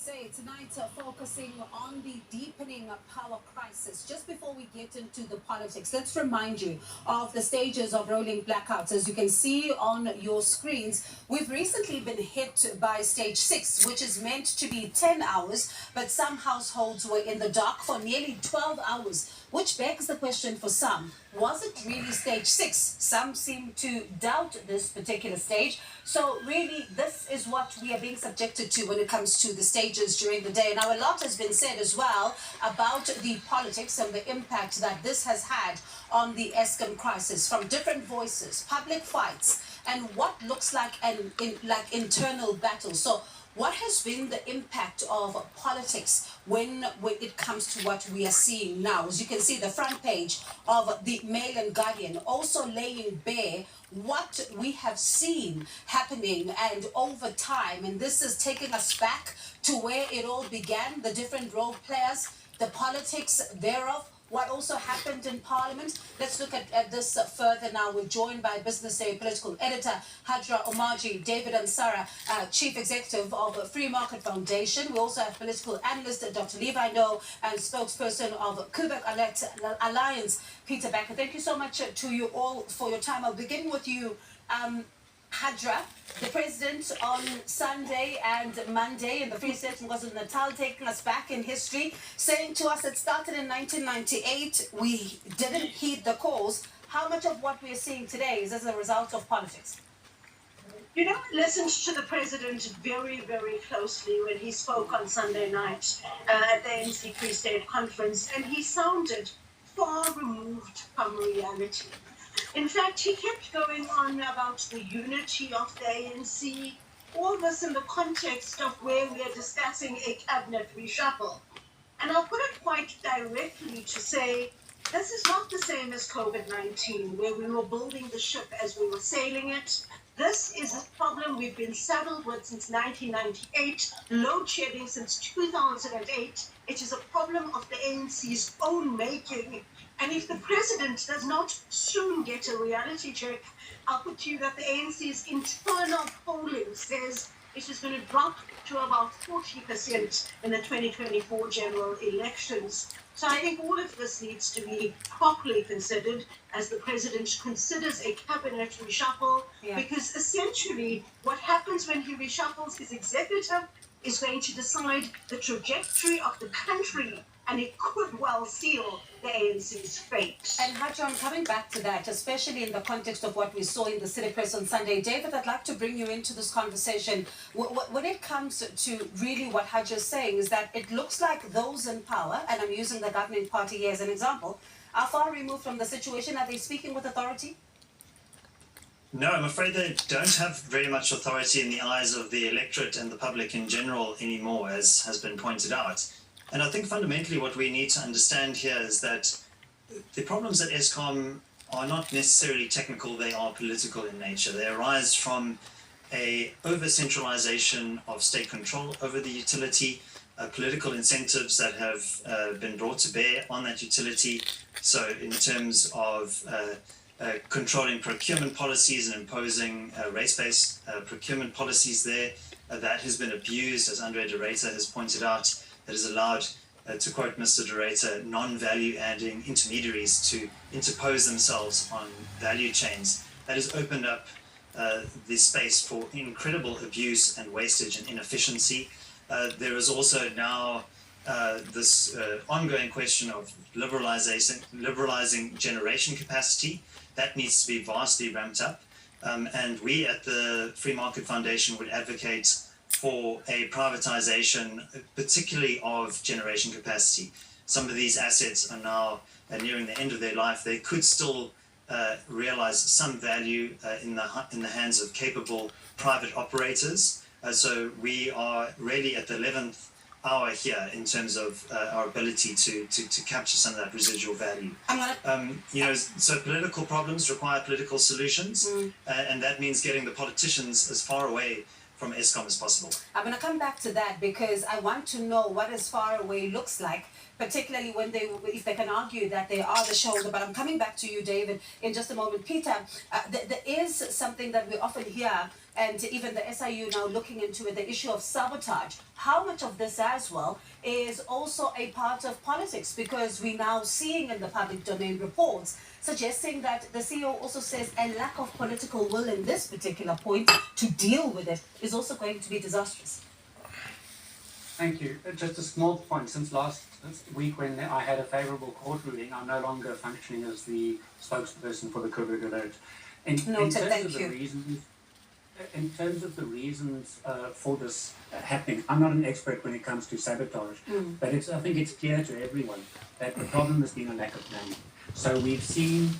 say tonight, focusing on the deepening power crisis. Just before we get into the politics, let's remind you of the stages of rolling blackouts. As you can see on your screens, we've recently been hit by stage 6, which is meant to be 10 hours, but some households were in the dark for nearly 12 hours, which begs the question for some, was it really stage 6? Some seem to doubt this particular stage. So really, this is what we are being subjected to when it comes to the stages during the day. Now, a lot has been said as well about the politics and the impact that this has had on the Eskom crisis from different voices, public fights, and what looks like like internal battles. So what has been the impact of politics when it comes to what we are seeing now? As you can see, the front page of the Mail and Guardian also laying bare what we have seen happening and over time. And this is taking us back to where it all began, the different role players, the politics thereof, what also happened in Parliament. Let's look at this further now. We're joined by Business Day political editor Hajra Omarjee, David Ansara, Chief Executive of Free Market Foundation. We also have political analyst Dr. Levi No and spokesperson of Quebec Alliance, Peter Becker. Thank you so much to you all for your time. I'll begin with you, Hajra. The president on Sunday and Monday in the Free State was in Natal, taking us back in history, saying to us it started in 1998. We didn't heed the calls. How much of what we are seeing today is as a result of politics? You know, I listened to the president very, very closely when he spoke on Sunday night at the ANC Free State Conference, and he sounded far removed from reality. In fact, he kept going on about the unity of the ANC, all this in the context of where we are discussing a cabinet reshuffle. And I'll put it quite directly to say, this is not the same as COVID-19, where we were building the ship as we were sailing it. This is a problem we've been saddled with since 1998, load shedding since 2008. It is a problem of the ANC's own making. And if the president does not soon get a reality check, I'll put to you that the ANC's internal polling says it is going to drop to about 40% in the 2024 general elections. So I think all of this needs to be properly considered as the president considers a cabinet reshuffle, because essentially what happens when he reshuffles his executive is going to decide the trajectory of the country, and it could well seal the ANC's fate. And Hajra, coming back to that, especially in the context of what we saw in the City Press on Sunday, David, I'd like to bring you into this conversation. When it comes to really what Hajra is saying is that it looks like those in power, and I'm using the governing party here as an example, are far removed from the situation. Are they speaking with authority? No, I'm afraid they don't have very much authority in the eyes of the electorate and the public in general anymore, as has been pointed out. And I think fundamentally what we need to understand here is that the problems at Eskom are not necessarily technical, they are political in nature. They arise from a over-centralization of state control over the utility, political incentives that have been brought to bear on that utility. So in terms of controlling procurement policies and imposing race-based procurement policies there, that has been abused, as Andre de Ruyter has pointed out. That has allowed, to quote Mr. de Ruyter, non-value-adding intermediaries to interpose themselves on value chains. That has opened up the space for incredible abuse and wastage and inefficiency. There is also now this ongoing question of liberalizing generation capacity. That needs to be vastly ramped up. And we at the Free Market Foundation would advocate for a privatization, particularly of generation capacity. Some of these assets are now nearing the end of their life. They could still realize some value in the hands of capable private operators. So we are really at the 11th hour here in terms of our ability to capture some of that residual value. So political problems require political solutions, and that means getting the politicians as far away from Eskom as possible. I'm going to come back to that because I want to know what as far away looks like, particularly when if they can argue that they are the shoulder. But I'm coming back to you, David, in just a moment. Peter, there is something that we often hear and even the SIU now looking into it, the issue of sabotage. How much of this as well is also a part of politics? Because we're now seeing in the public domain reports suggesting that the CEO also says a lack of political will in this particular point to deal with it is also going to be disastrous. Thank you. Just a small point. Since last week, when I had a favourable court ruling, I'm no longer functioning as the spokesperson for the COVID alert. In terms of the reasons for this happening, I'm not an expert when it comes to sabotage, but I think it's clear to everyone that the problem has been a lack of planning. So we've seen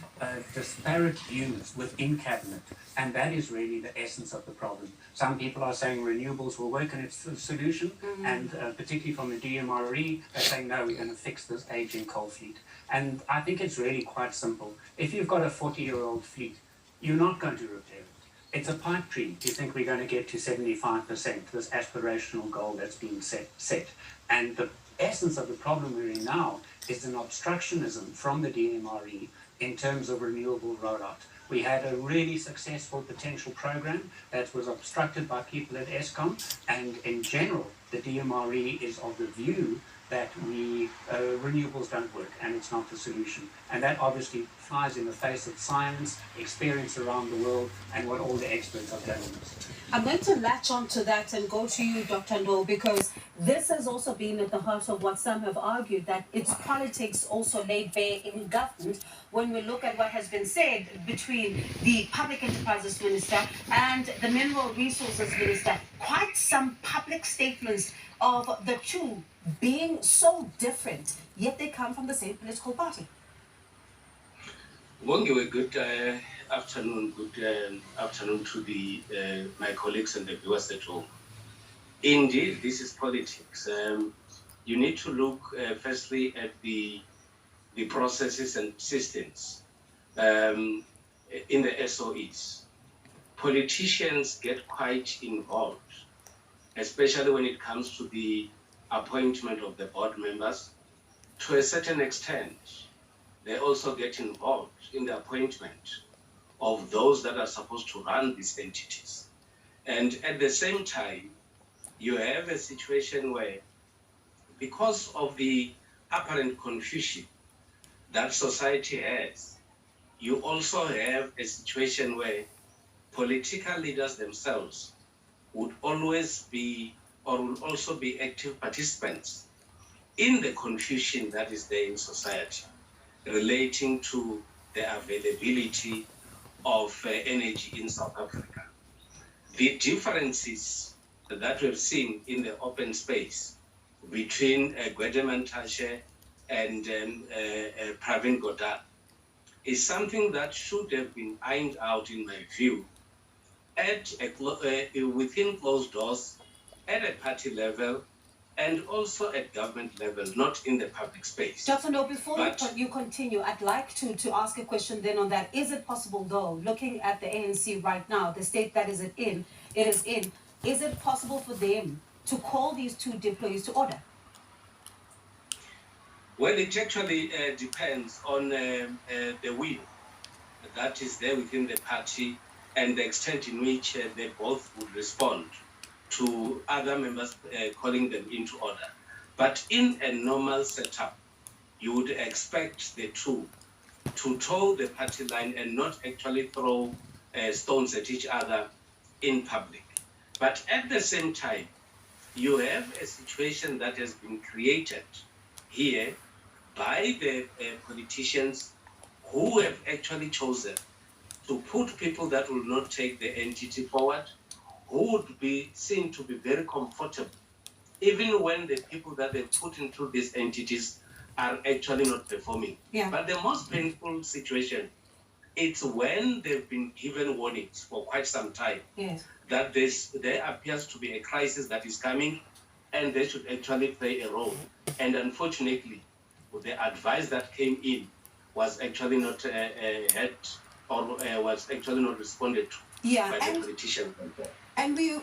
disparate views within cabinet, and that is really the essence of the problem. Some people are saying renewables will work and it's the solution, and particularly from the DMRE, they're saying no, we're going to fix this aging coal fleet. And I think it's really quite simple. If you've got a 40-year-old fleet, you're not going to repair it. It's a pipe dream. Do you think we're going to get to 75%, this aspirational goal that's been set? And the essence of the problem we're in now is an obstructionism from the DMRE in terms of renewable rollout. We had a really successful potential program that was obstructed by people at Eskom, and in general, the DMRE is of the view that renewables don't work and it's not the solution. And that obviously flies in the face of science, experience around the world, and what all the experts are telling us. I'm going to latch on to that and go to you, Dr. Ndlovu, because this has also been at the heart of what some have argued, that it's politics also laid bare in government when we look at what has been said between the Public Enterprises Minister and the Mineral Resources Minister. Quite some public statements of the two being so different, yet they come from the same political party. Wongiwe, good afternoon. Good afternoon to the my colleagues and the viewers at home. Indeed, this is politics. You need to look firstly at the processes and systems in the SOEs. Politicians get quite involved, especially when it comes to the appointment of the board members. To a certain extent, they also get involved in the appointment of those that are supposed to run these entities. And at the same time, you have a situation where, because of the apparent confusion that society has, you also have a situation where political leaders themselves would always be, or will also be, active participants in the confusion that is there in society relating to the availability of energy in South Africa. The differences that we've seen in the open space between Gwede Mantashe and Pravin Gordhan is something that should have been ironed out, in my view, at within closed doors, at a party level, and also at government level, not in the public space. Dr. Ndlovu, before you continue, I'd like to ask a question then on that. Is it possible, though, looking at the ANC right now, the state that is is it possible for them to call these two deployees to order? Well, it actually depends on the will that is there within the party and the extent in which they both would respond to other members calling them into order. But in a normal setup, you would expect the two to toe the party line and not actually throw stones at each other in public. But at the same time, you have a situation that has been created here by the politicians who have actually chosen to put people that will not take the entity forward, who would be seen to be very comfortable, even when the people that they put into these entities are actually not performing. Yeah. But the most painful situation, it's when they've been given warnings for quite some time. Yes. That there appears to be a crisis that is coming, and they should actually play a role. And unfortunately, the advice that came in was actually not had, or was actually not responded to by the politicians. And we're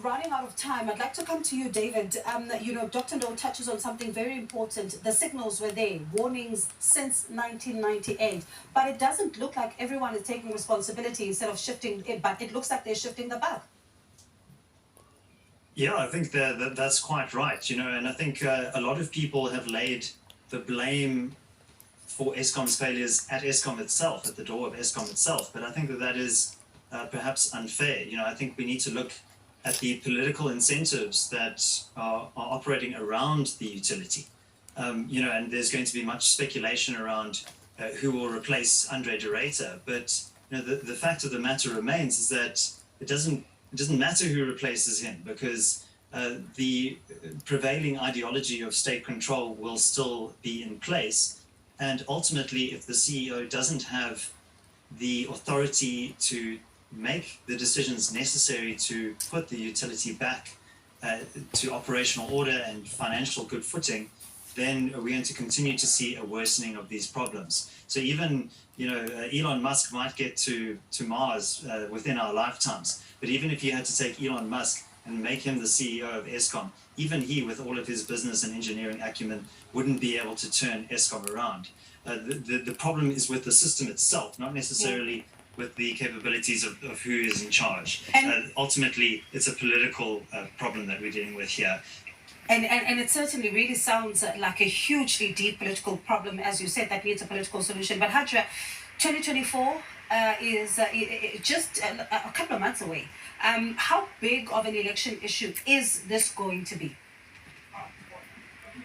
running out of time. I'd like to come to you, David. Dr. Ndou touches on something very important. The signals were there, warnings since 1998. But it doesn't look like everyone is taking responsibility instead of shifting it, but it looks like they're shifting the buck. Yeah, I think that's quite right, and I think a lot of people have laid the blame for Eskom's failures at Eskom itself, at the door of Eskom itself. But I think that is perhaps unfair. I think we need to look at the political incentives that are operating around the utility. And there's going to be much speculation around who will replace Andre de Ruyter. But the fact of the matter remains is that it doesn't matter who replaces him, because the prevailing ideology of state control will still be in place. And ultimately, if the CEO doesn't have the authority to make the decisions necessary to put the utility back to operational order and financial good footing, then we're going to continue to see a worsening of these problems. So even, Elon Musk might get to Mars within our lifetimes. But even if you had to take Elon Musk and make him the CEO of Eskom, even he, with all of his business and engineering acumen, wouldn't be able to turn Eskom around. The problem is with the system itself, not necessarily with the capabilities of who is in charge. Ultimately, it's a political problem that we're dealing with here. And it certainly really sounds like a hugely deep political problem, as you said, that needs a political solution. But Hajra, 2024 is just a couple of months away. How big of an election issue is this going to be?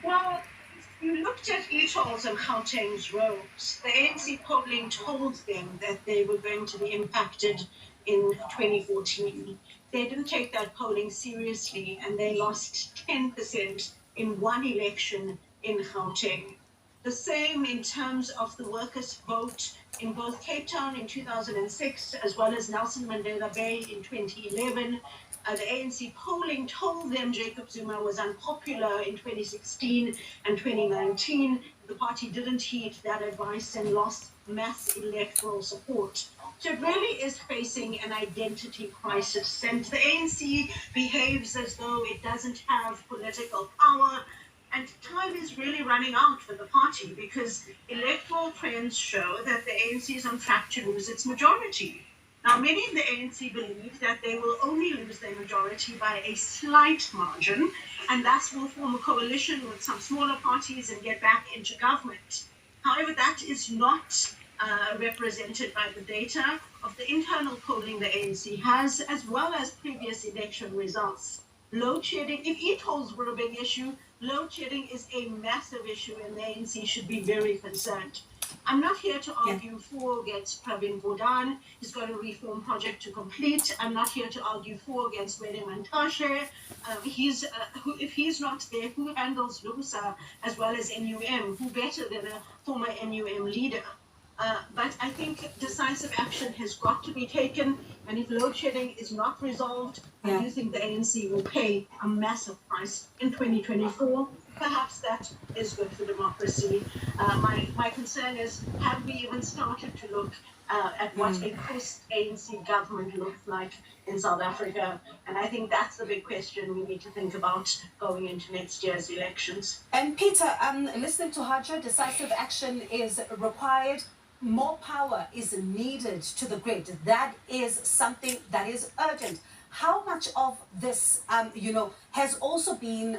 Well, you looked at Eto's and Gauteng's roads. The ANC polling told them that they were going to be impacted in 2014. They didn't take that polling seriously, and they lost 10% in one election in Gauteng. The same in terms of the workers' vote in both Cape Town in 2006 as well as Nelson Mandela Bay in 2011. The ANC polling told them Jacob Zuma was unpopular in 2016 and 2019. The party didn't heed that advice and lost mass electoral support. So it really is facing an identity crisis, and the ANC behaves as though it doesn't have political power. And time is really running out for the party, because electoral trends show that the ANC is on track to lose its majority. Now, many in the ANC believe that they will only lose their majority by a slight margin, and thus will form a coalition with some smaller parties and get back into government. However, that is not represented by the data of the internal polling the ANC has, as well as previous election results. Load shedding, if e-tolls were a big issue, load shedding is a massive issue, and the ANC should be very concerned. I'm not here to argue for or against Pravin Gordhan. He's got a reform project to complete. I'm not here to argue for or against Willem Mantashe. If he's not there, who handles LUMSA as well as NUM? Who better than a former NUM leader? But I think decisive action has got to be taken, and if load shedding is not resolved, I do think the ANC will pay a massive price in 2024. Perhaps that is good for democracy. My concern is, have we even started to look at what a post-ANC government looks like in South Africa? And I think that's the big question we need to think about going into next year's elections. And Peter, listening to Hajra, decisive action is required. More power is needed to the grid. That is something that is urgent. How much of this, has also been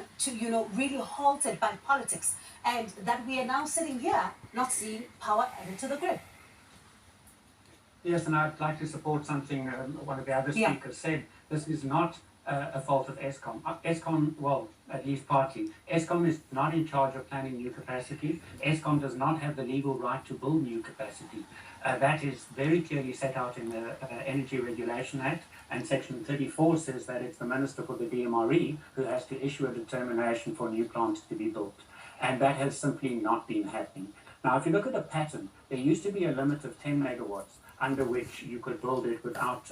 really halted by politics, and that we are now sitting here not seeing power added to the grid? Yes, and I'd like to support something one of the other speakers said. This is not a fault of Eskom. Eskom, well, at least partly. Eskom is not in charge of planning new capacity. Eskom does not have the legal right to build new capacity. That is very clearly set out in the Energy Regulation Act, and Section 34 says that it's the Minister for the DMRE who has to issue a determination for new plants to be built. And that has simply not been happening. Now, if you look at the pattern, there used to be a limit of 10 megawatts. under which you could build it without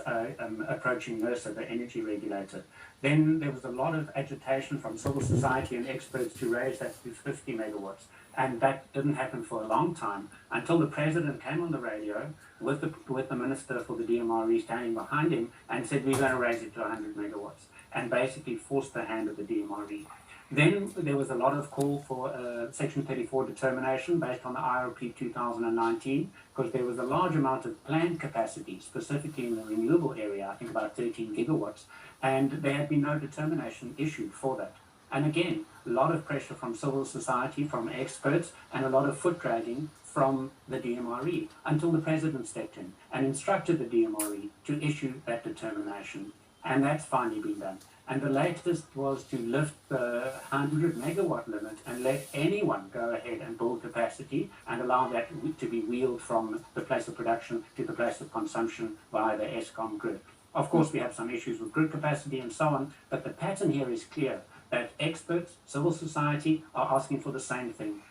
approaching NERSA, the energy regulator. Then there was a lot of agitation from civil society and experts to raise that to 50 megawatts. And that didn't happen for a long time until the president came on the radio with the minister for the DMRE standing behind him and said, we're going to raise it to 100 megawatts, and basically forced the hand of the DMRE. Then there was a lot of call for Section 34 determination based on the IRP 2019, because there was a large amount of planned capacity, specifically in the renewable area, I think about 13 gigawatts, and there had been no determination issued for that. And again, a lot of pressure from civil society, from experts, and a lot of foot dragging from the DMRE until the president stepped in and instructed the DMRE to issue that determination. And that's finally been done. And the latest was to lift the 100 megawatt limit and let anyone go ahead and build capacity and allow that to be wheeled from the place of production to the place of consumption via the Eskom grid. Of course, we have some issues with grid capacity and so on, but the pattern here is clear that experts, civil society are asking for the same thing.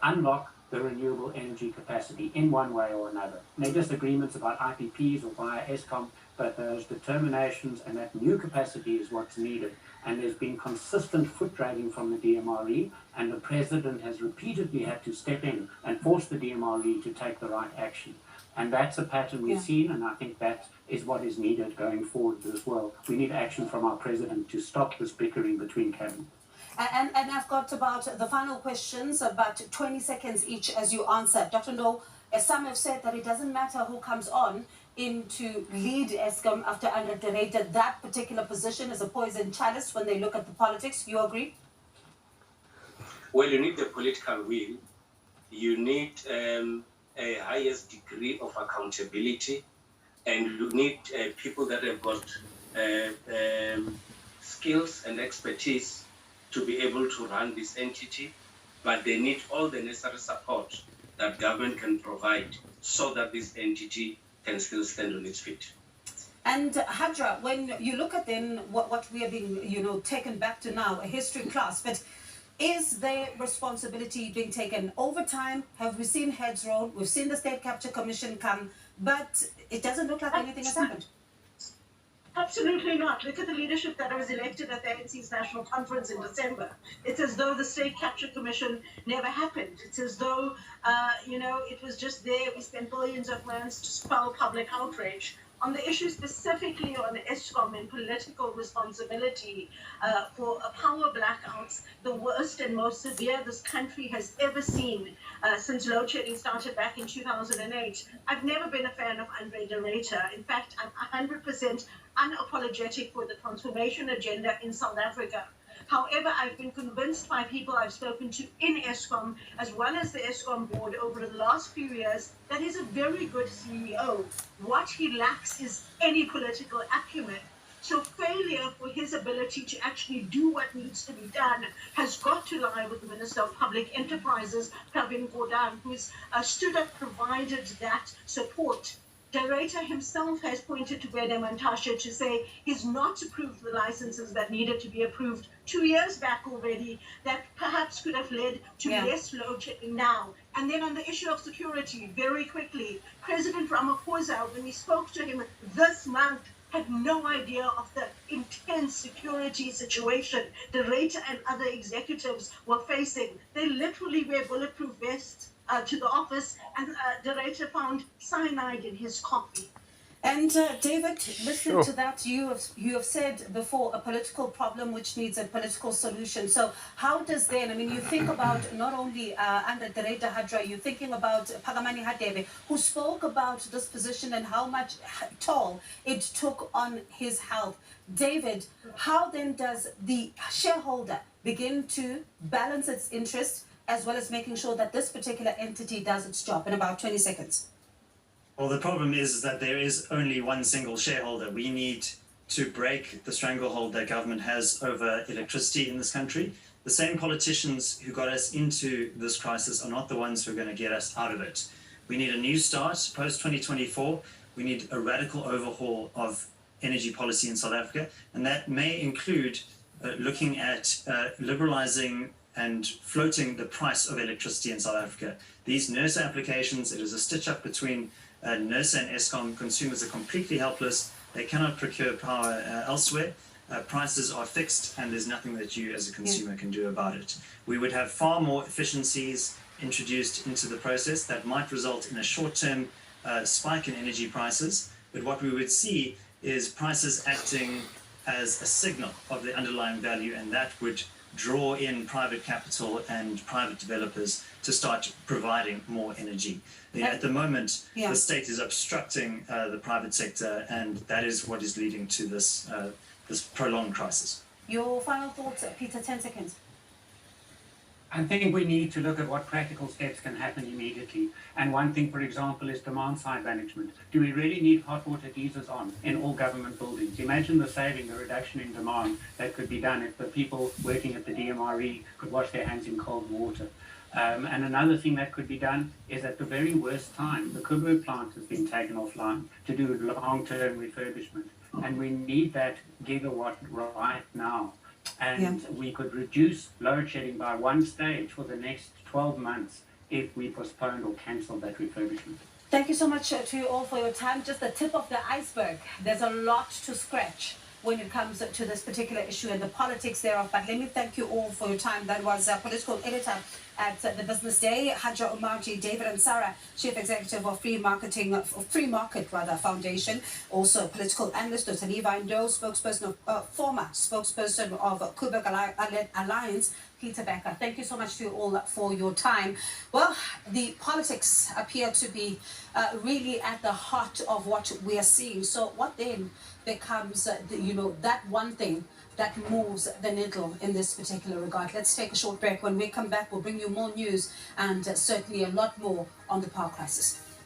Unlock the renewable energy capacity in one way or another. No disagreements about IPPs or via Eskom, but those determinations and that new capacity is what's needed. And there's been consistent foot dragging from the DMRE, and the president has repeatedly had to step in and force the DMRE to take the right action. And that's a pattern we've seen, and I think that is what is needed going forward as well. We need action from our president to stop this bickering between cabinet. And I've got about the final questions, about 20 seconds each as you answer. Dr. Ndou, as some have said that it doesn't matter who comes on in to lead Eskom after Andre de Ruyter, that particular position is a poison chalice when they look at the politics. You agree? Well, you need the political will. You need a highest degree of accountability, and you need people that have got skills and expertise to be able to run this entity, but they need all the necessary support that government can provide so that this entity can still stand on its feet. And Hadra, when you look at then what we are being, taken back to now, a history class, but is their responsibility being taken over time? Have we seen heads roll? We've seen the State Capture Commission come, but it doesn't look like anything has happened. Absolutely not. Look at the leadership that was elected at the ANC's National Conference in December. It's as though the State Capture Commission never happened. It's as though, it was just there. We spent billions of rands to quell public outrage. On the issue specifically on Eskom and political responsibility for power blackouts, the worst and most severe this country has ever seen since load shedding started back in 2008. I've never been a fan of Andre de Ruyter. In fact, I'm 100% unapologetic for the transformation agenda in South Africa. However, I've been convinced by people I've spoken to in Eskom, as well as the Eskom board over the last few years, that he's a very good CEO. What he lacks is any political acumen. So failure for his ability to actually do what needs to be done has got to lie with the Minister of Public Enterprises, Pravin Gordhan, who's stood up, provided that support. De Ruyter himself has pointed to Gwede Mantashe to say he's not approved the licenses that needed to be approved 2 years back already, that perhaps could have led to less load shedding now. And then on the issue of security, very quickly, President Ramaphosa, when we spoke to him this month, had no idea of the intense security situation De Ruyter and other executives were facing. They literally wear bulletproof vests to the office, and De Ruyter found cyanide in his coffee. And David, listening to that, you have said before a political problem which needs a political solution. So how does then, you think about not only Andre de Ruyter, Hadra, you're thinking about Phakamani Hadebe, who spoke about this position and how much toll it took on his health. David, how then does the shareholder begin to balance its interests as well as making sure that this particular entity does its job in about 20 seconds? Well, the problem is that there is only one single shareholder. We need to break the stranglehold that government has over electricity in this country. The same politicians who got us into this crisis are not the ones who are going to get us out of it. We need a new start post-2024. We need a radical overhaul of energy policy in South Africa, and that may include looking at liberalizing and floating the price of electricity in South Africa. These NERSA applications, it is a stitch-up between NERSA and Eskom, consumers are completely helpless. They cannot procure power elsewhere. Prices are fixed, and there's nothing that you as a consumer can do about it. We would have far more efficiencies introduced into the process that might result in a short-term spike in energy prices, but what we would see is prices acting as a signal of the underlying value, and that would draw in private capital and private developers to start providing more energy. At the moment, the state is obstructing the private sector, and that is what is leading to this prolonged crisis. Your final thoughts, Peter, 10 seconds. I think we need to look at what practical steps can happen immediately. And one thing, for example, is demand side management. Do we really need hot water geysers on in all government buildings? Imagine the saving, the reduction in demand that could be done if the people working at the DMRE could wash their hands in cold water. And another thing that could be done is at the very worst time, the Coburg plant has been taken offline to do long-term refurbishment. And we need that gigawatt right now. And we could reduce load shedding by one stage for the next 12 months if we postponed or cancelled that refurbishment. Thank you so much to you all for your time. Just the tip of the iceberg. There's a lot to scratch when it comes to this particular issue and the politics thereof. But let me thank you all for your time. That was political editor at the Business Day, Haja Umarji, David and Sarah, Chief Executive of Free Market Foundation, also political analyst Dr. Levi Ndo, spokesperson of former spokesperson of Coburg Alliance, Peter Becker. Thank you so much to you all for your time. Well, the politics appear to be really at the heart of what we are seeing. So what then becomes, that one thing that moves the needle in this particular regard? Let's take a short break. When we come back, we'll bring you more news and certainly a lot more on the power crisis.